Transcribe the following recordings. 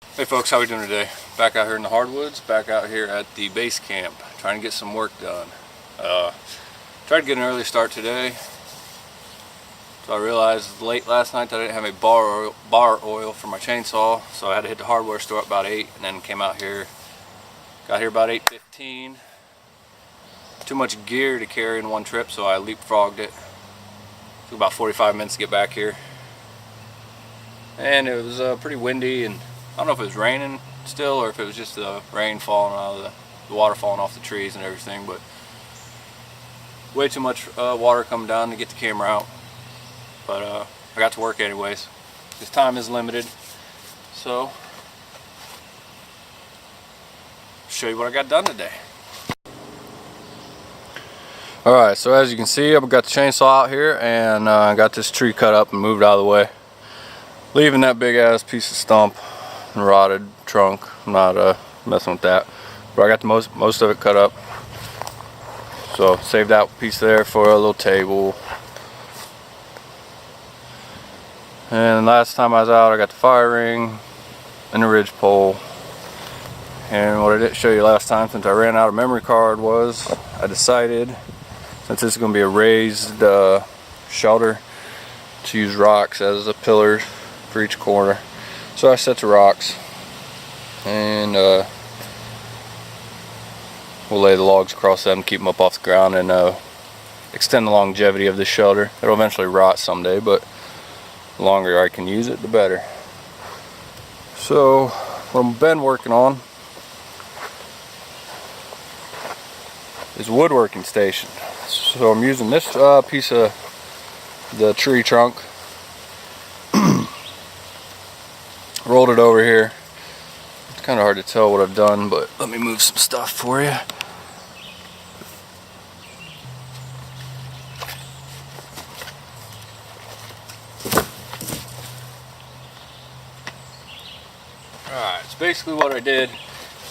Hey folks, how we doing today? Back out here in the hardwoods, back out here at the base camp, trying to get some work done. Tried to get an early start today, so I realized late last night that I didn't have a bar oil for my chainsaw, so I had to hit the hardware store at about 8, and then came out here. Got here about 8:15. Too much gear to carry in one trip, so I leapfrogged it. Took about 45 minutes to get back here, and it was pretty windy, and I don't know if it was raining still or if it was just the rain falling out of the water falling off the trees and everything, but way too much water coming down to get the camera out. But I got to work anyways. This time is limited, so show you what I got done today. Alright, so as you can see, I've got the chainsaw out here, and I got this tree cut up and moved out of the way, leaving that big ass piece of stump and rotted trunk. I'm not messing with that, but I got the most of it cut up, so saved that piece there for a little table. And last time I was out, I got the fire ring and the ridge pole. And what I didn't show you last time, since I ran out of memory card, was I decided, since this is going to be a raised shelter, to use rocks as the pillars for each corner. So I set the rocks, and we'll lay the logs across them, keep them up off the ground, and extend the longevity of this shelter. It'll eventually rot someday, but the longer I can use it, the better. So what I've been working on is a woodworking station. So I'm using this piece of the tree trunk, rolled it over here. It's kind of hard to tell what I've done, but let me move some stuff for you. Alright, so basically what I did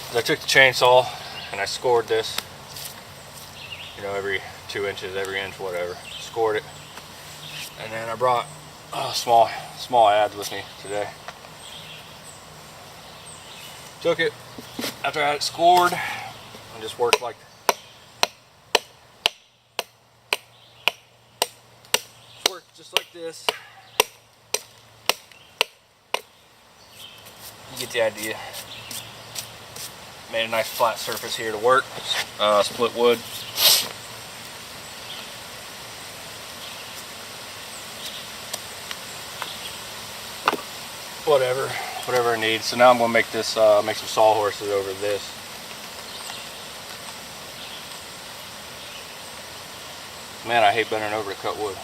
is I took the chainsaw and I scored this, you know, every 2 inches, every inch, whatever. Scored it, and then I brought small adze with me today. Took it after I had it scored and just worked like this. You get the idea. Made a nice flat surface here to work. Split wood. Whatever I need. So now I'm gonna make this, make some sawhorses over this. Man, I hate bending over to cut wood.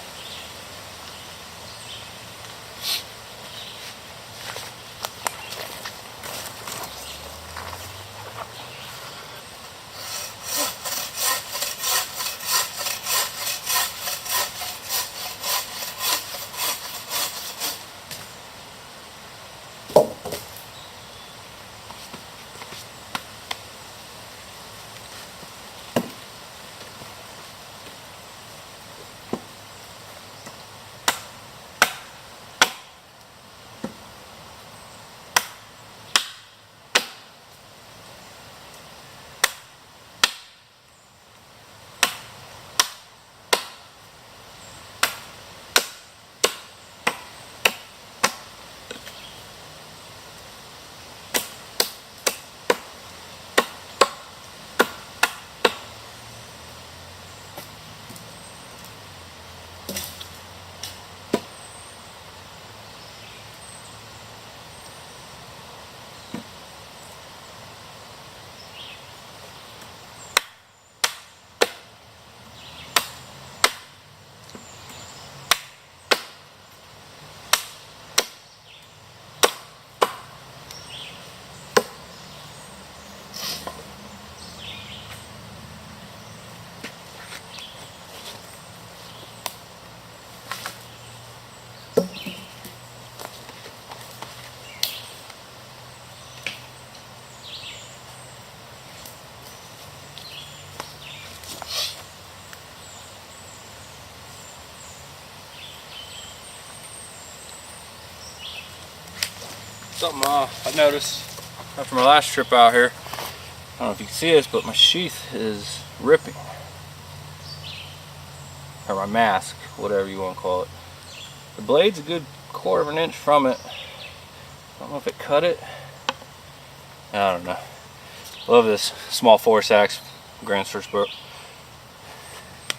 Something I noticed after my last trip out here. I don't know if you can see this, but my sheath is ripping. Or my mask, whatever you want to call it. The blade's a good 1/4 of an inch from it. I don't know if it cut it. I don't know. Love this small 4-ax Grand Search book.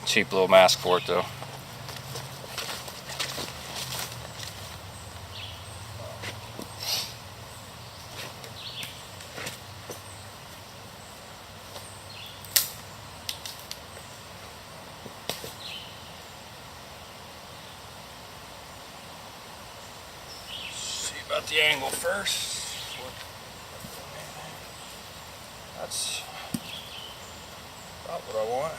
Cheap little mask for it though. See about the angle first. That's about what I want.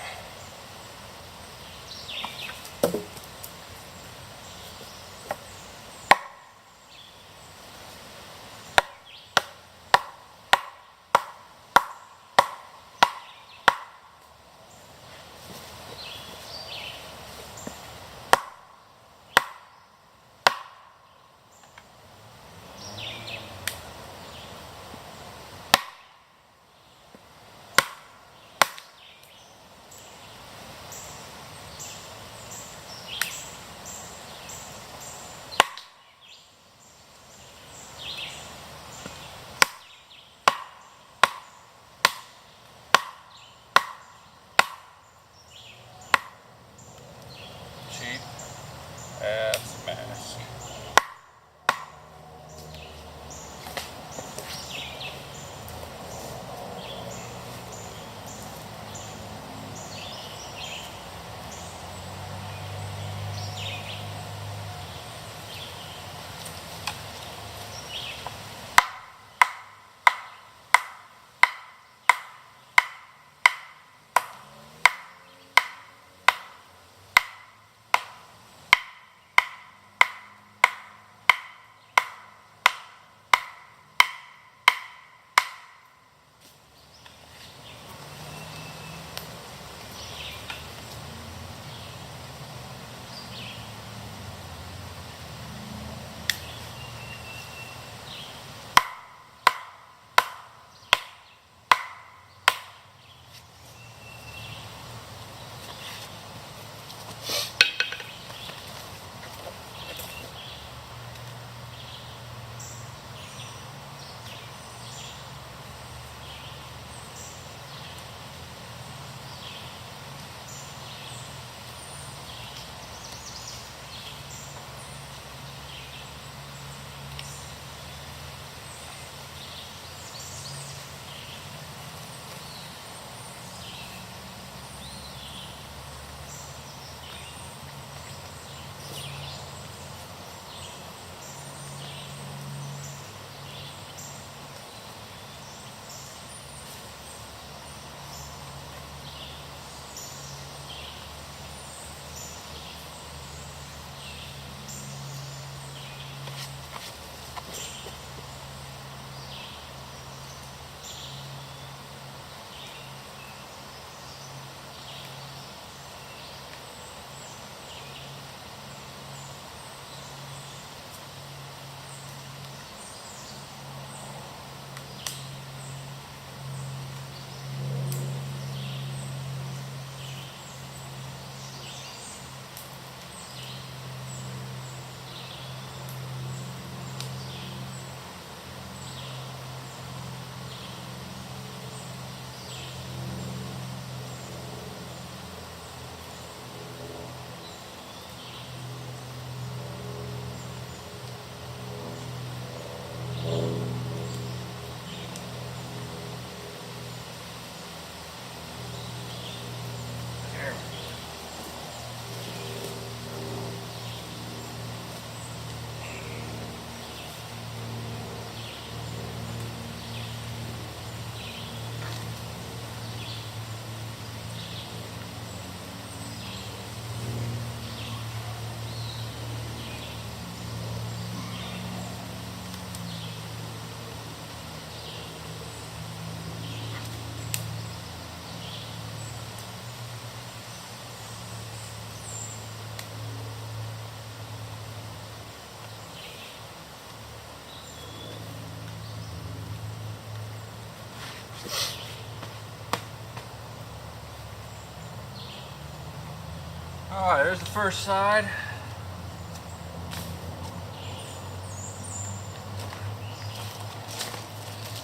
Alright, there's the first side.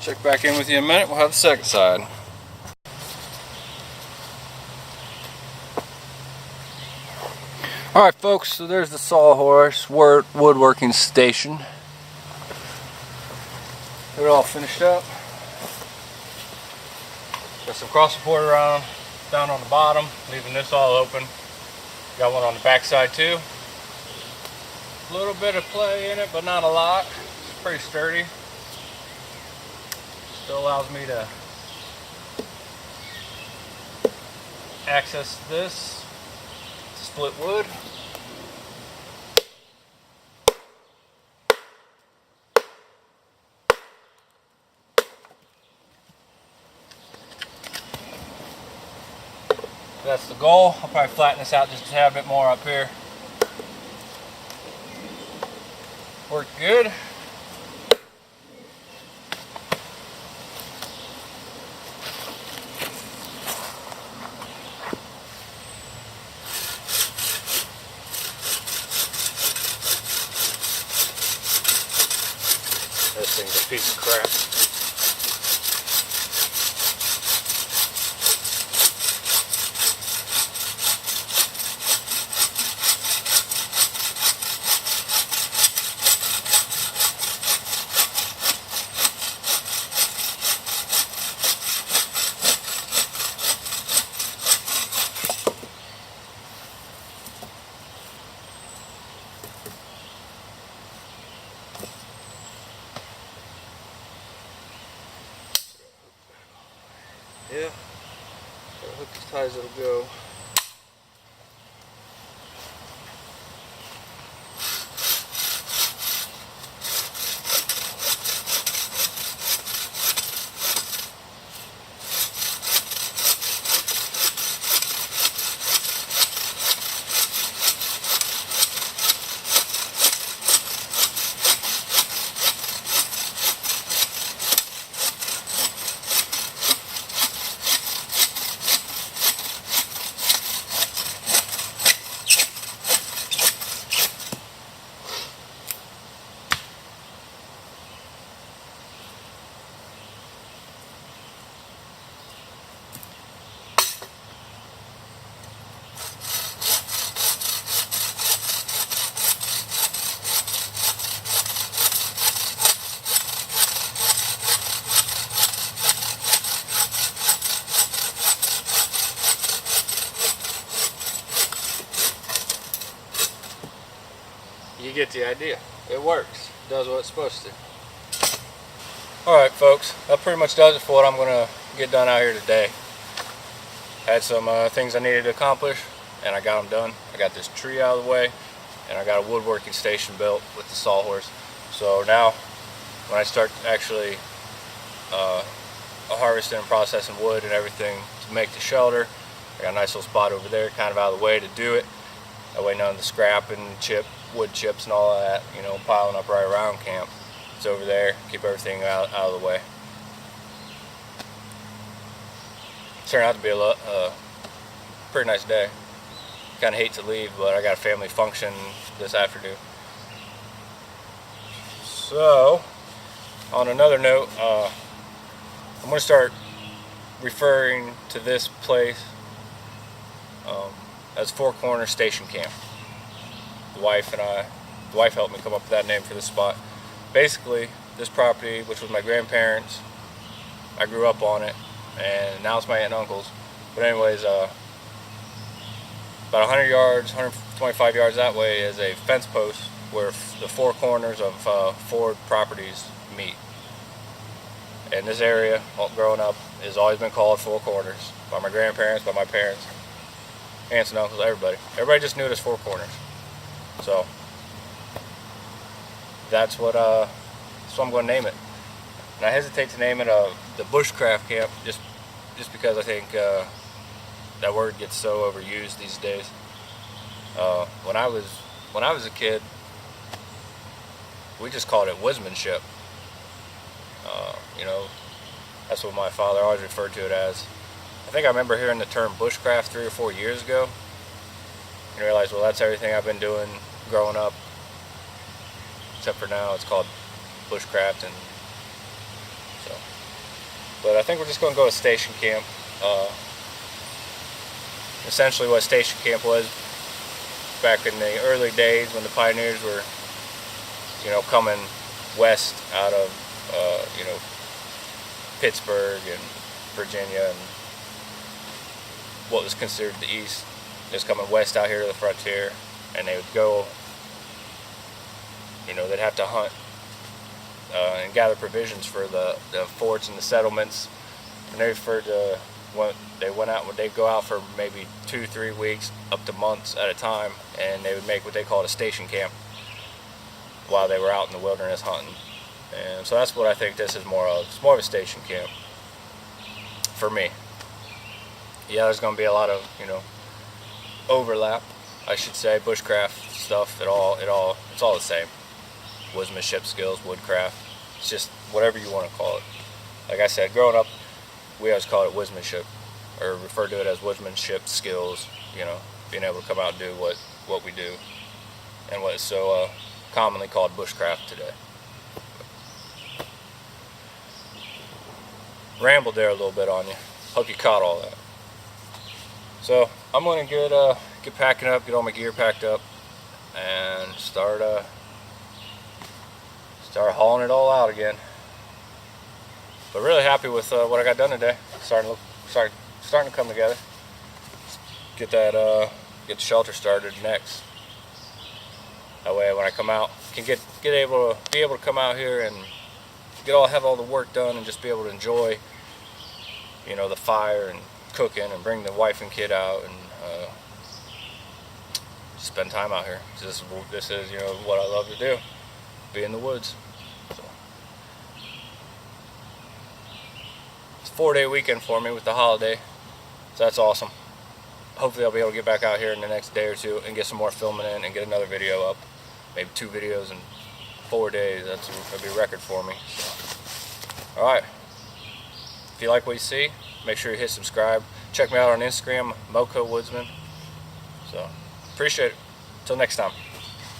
Check back in with you in a minute, we'll have the second side. Alright folks, so there's the sawhorse woodworking station. They're all finished up. Got some cross support around down on the bottom, leaving this all open. Got one on the back side too. A little bit of play in it, but not a lot. It's pretty sturdy. Still allows me to access this to split wood. That's the goal. I'll probably flatten this out just a tad bit more up here. Worked good. This thing's a piece of crap. Yeah, gotta hook as tight as it'll go. You get the idea. It works. It does what it's supposed to. Alright folks, that pretty much does it for what I'm going to get done out here today. Had some things I needed to accomplish, and I got them done. I got this tree out of the way, and I got a woodworking station built with the sawhorse. So now, when I start actually harvesting and processing wood and everything to make the shelter, I got a nice little spot over there, kind of out of the way to do it. That way none of the scrap and wood chips and all of that, you know, piling up right around camp. It's over there, keep everything out of the way. It turned out to be a pretty nice day. Kind of hate to leave, but I got a family function this afternoon. So, on another note, I'm going to start referring to this place as Four Corners Station Camp. The wife helped me come up with that name for this spot. Basically, this property, which was my grandparents', I grew up on it, and now it's my aunt and uncle's. But anyways, about 100 yards, 125 yards that way is a fence post where the four corners of 4 properties meet. And this area, growing up, has always been called Four Corners by my grandparents, by my parents, aunts and uncles, everybody. Everybody just knew it as Four Corners. So that's what I'm going to name it. And I hesitate to name it the Bushcraft Camp just because I think that word gets so overused these days. When I was a kid, we just called it woodsmanship. You know, That's what my father always referred to it as. I think I remember hearing the term bushcraft 3 or 4 years ago, and realized, well, that's everything I've been doing growing up, except for now it's called bushcraft. And so, but I think we're just going to go to station camp. Essentially what station camp was back in the early days when the pioneers were, coming west out of, Pittsburgh and Virginia and what was considered the East, just coming west out here to the frontier, and they would go, they'd have to hunt and gather provisions for the forts and the settlements. And they referred to when they went out, they'd go out for maybe 2-3 weeks, up to months at a time, and they would make what they called a station camp while they were out in the wilderness hunting. And so that's what I think this is more of. It's more of a station camp for me. Yeah, there's going to be a lot of, overlap, I should say, bushcraft stuff. It's all the same. Woodsmanship skills, woodcraft. It's just whatever you want to call it. Like I said, growing up, we always called it woodsmanship, or referred to it as woodsmanship skills. Being able to come out and do what we do, and what is so commonly called bushcraft today. Rambled there a little bit on you. Hope you caught all that. So I'm going to get packing up, get all my gear packed up, and start hauling it all out again. But really happy with what I got done today. Starting to come together. Get the shelter started next. That way, when I come out, can be able to come out here and have all the work done, and just be able to enjoy, the fire and cooking, and bring the wife and kid out, and spend time out here. This is what I love to do, be in the woods. So, it's a 4-day weekend for me with the holiday, so that's awesome. Hopefully I'll be able to get back out here in the next day or two and get some more filming in and get another video up. Maybe 2 videos in 4 days. That'd be a record for me. So, alright. If you like what you see, make sure you hit subscribe. Check me out on Instagram, Moco Woodsman. So, appreciate it. Till next time.